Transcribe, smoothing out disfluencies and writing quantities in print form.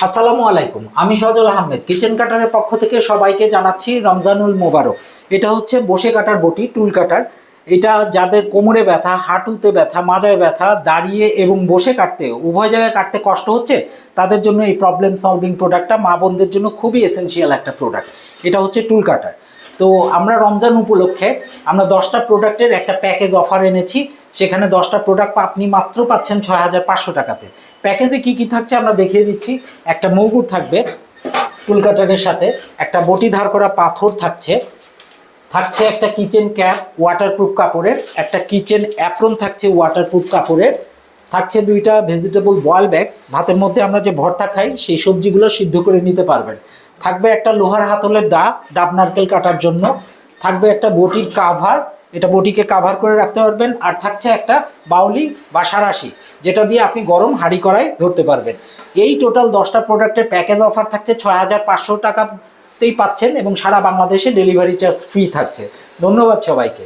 আসসালামু আলাইকুম, আমি সজল আহমেদ কিচেন কাটারের পক্ষ থেকে সবাইকে জানাচ্ছি রমজানুল মোবারক। এটা হচ্ছে বসে কাটার বটি, টুল কাটার। এটা যাদের কোমরে ব্যথা, হাঁটুতে ব্যথা, মাজায় ব্যথা, দাঁড়িয়ে এবং বসে কাটতে উভয় জায়গায় কাটতে কষ্ট হচ্ছে, তাদের জন্য এই প্রবলেম সলভিং প্রোডাক্টটা মা বোনদের জন্য খুবই এসেনশিয়াল একটা প্রোডাক্ট। এটা হচ্ছে টুল কাটার। তো আমরা রমজান উপলক্ষে আমরা 10টা প্রোডাক্টের একটা প্যাকেজ অফার এনেছি। সেখানে 10টা প্রোডাক্ট আপনি মাত্র পাচ্ছেন 6500 টাকাতে। প্যাকেজে কি কি থাকছে আমরা দেখিয়ে দিচ্ছি। একটা মৌগুর থাকবে টুল কাটারের সাথে, একটা বটি ধার করা পাথর থাকছে, থাকছে একটা কিচেন ক্যাপ ওয়াটারপ্রুফ কাপড়ের, একটা কিচেন অ্যাপ্রন থাকছে ওয়াটারপ্রুফ কাপড়ের, থাকছে 2টা ভেজিটেবল বয়েল ব্যাগ, ভাতের মধ্যে আমরা যে ভর্তা খাই সেই সবজিগুলো সিদ্ধ করে নিতে পারবেন। থাকবে একটা লোহার হাতলের ডাব নারকেল কাটার জন্য, থাকবে একটা বটির কাভার, এটা বটিকে কাভার করে রাখতে পারবেন, আর থাকছে একটা বাউলি বা সাঁড়াশি, যেটা দিয়ে আপনি গরম হাঁড়ি কড়াই ধরতে পারবেন। এই টোটাল 10টা প্রোডাক্টের প্যাকেজ অফার থাকছে 6500 টাকাতেই পাচ্ছেন এবং সারা বাংলাদেশে ডেলিভারি চার্জ ফ্রি থাকছে। ধন্যবাদ সবাইকে।